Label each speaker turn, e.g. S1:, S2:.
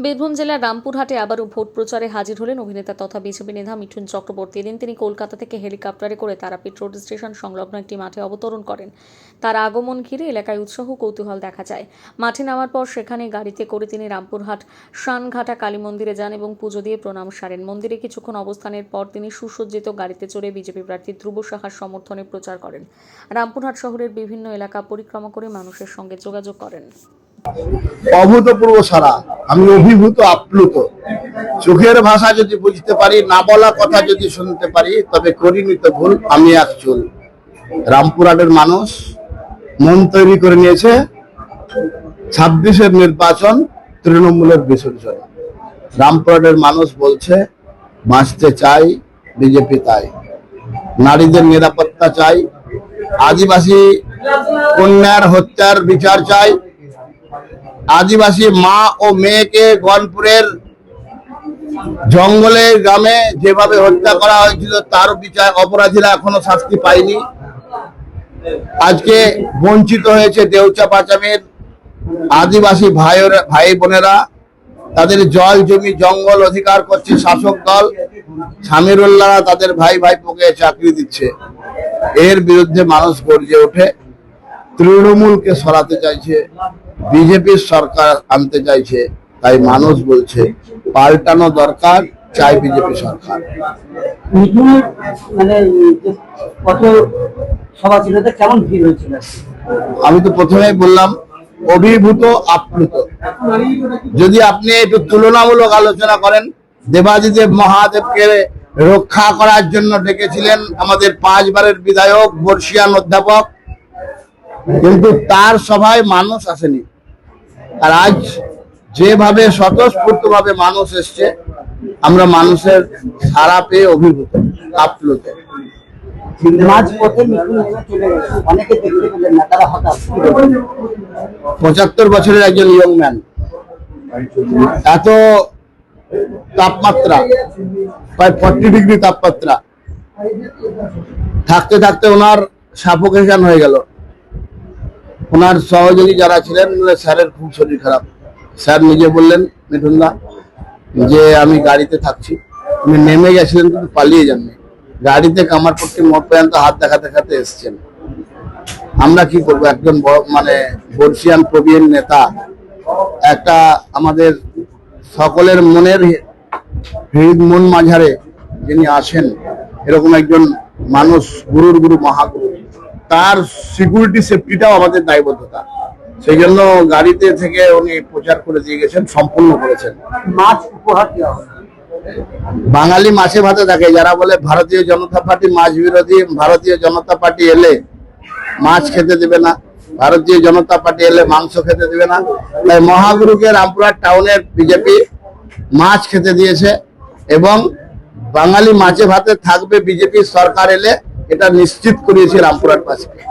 S1: বীরভূম জেলার রামপুরহাটে আবারও ভোট প্রচারে হাজির হলেন অভিনেতা তথা বিজেপি নেতা মিঠুন চক্রবর্তী। এদিন তিনি কলকাতা থেকে হেলিকপ্টারে করে তারাপীঠ রোড স্টেশন সংলগ্ন একটি মাঠে অবতরণ করেন। তার আগমন ঘিরে এলাকায় উৎসাহ কৌতূহল দেখা যায়। মাঠে নামার পর সেখানে গাড়িতে করে তিনি রামপুরহাট শানঘাটা কালী মন্দিরে যান এবং পুজো দিয়ে প্রণাম সারেন। মন্দিরে কিছুক্ষণ অবস্থানের পর তিনি সুসজ্জিত গাড়িতে চড়ে বিজেপি প্রার্থী ধ্রুব সাহার সমর্থনে প্রচার করেন। রামপুরহাট শহরের বিভিন্ন এলাকা পরিক্রমা করে মানুষের সঙ্গে যোগাযোগ করেন।
S2: অভূতপূর্ব সারা, আমি অভিভূত আপ্লুত। চোখের ভাষা যদি বুঝতে পারি, না বলা কথা যদি শুনতে পারি, তবে করিনি তো ভুল আমি এক চুল। রামপুরহাটের মানুষ মন তৈরি করে নিয়েছে 26-এর নির্বাচন তৃণমূলের বিসর্জন। রামপুরহাটের মানুষ বলছে বাঁচতে চাই বিজেপি, তাই নারীদের নিরাপত্তা চাই, আদিবাসী কন্যার হত্যার বিচার চাই, আদিবাসী মা ও মেয়েকে গনপুরের জঙ্গলে গ্রামে যেভাবে হত্যা করা হয়েছিল তার বিচার, অপরাধীরা এখনো শাস্তি পায়নি। আজকে বঞ্চিত হয়েছে দেউচা পাচামের আদিবাসী ভাই বোনেরা, তাদের জল জমি জঙ্গল অধিকার করছে শাসক দল। সামিরুল্লাহরা তাদের ভাই ভাইপোকে চাকরি দিচ্ছে। এর বিরুদ্ধে মানুষ গর্জে ওঠে, তৃণমূলকে সরাতে চাইছে, বিজেপির সরকার আনতে চাইছে। তাই মানুষ বলছে পাল্টানো দরকার, চাই বিজেপি সরকার। আমি তো প্রথমেই বললাম অভিভূত আপ্লুত। যদি আপনি একটু তুলনামূলক আলোচনা করেন, দেবাদিদেব মহাদেবকে রক্ষা করার জন্য ডেকেছিলেন আমাদের 5 বারের বিধায়ক বর্ষিয়ান অধ্যাপক, কিন্তু তার সভায় মানুষ আসেনি। আর আজ যেভাবে স্বতঃস্ফূর্ত ভাবে মানুষ এসছে, আমরা মানুষের সাড়া পেয়ে অভিভূত আপ্লুত। 75 বছরের একজন ইয়ং ম্যান, এত তাপমাত্রা, প্রায় 40 ডিগ্রি তাপমাত্রা থাকতে থাকতে ওনার সাফোকেশন হয়ে গেল। ওনার সহযোগী যারা ছিলেন, স্যারের খুব শরীর খারাপ। স্যার নিজে বললেন, মিঠুনদা, যে আমি গাড়িতে থাকছি। উনি নেমে গেছিলেন কিন্তু পালিয়ে যাননি, গাড়িতে কামারপট্টি মোড় পর্যন্ত হাত দেখাতে দেখাতে এসছেন। আমরা কি করবো, একজন বর্ষিয়ান প্রবীণ নেতা, একটা আমাদের সকলের মন মাঝারে যিনি আসেন, এরকম একজন মানুষ, গুরুর গুরু মহাগুরু, তার সিকিউরিটি সেফটিটাও আমাদের দায়বদ্ধতা। সেই জন্য গাড়িতে থেকে উনি প্রচার করে দিয়ে গেছেন, সম্পূর্ণ করেছেন। মাছ উপহার দেওয়া হবে। বাঙালি মাছে ভাতে থাকে। যারা বলে ভারতীয় জনতা পার্টি মাছ বিরোধী, ভারতীয় জনতা পার্টি এলে মাছ খেতে দেবে না, ভারতীয় জনতা পার্টি এলে মাংস খেতে দেবে না, তাই মহাগুরুকে রামপুরহাট টাউনের বিজেপি মাছ খেতে দিয়েছে এবং বাঙালি মাছে ভাতে থাকবে বিজেপি সরকার এলে, এটা নিশ্চিত করিয়েছে রামপুরহাটবাসীকে।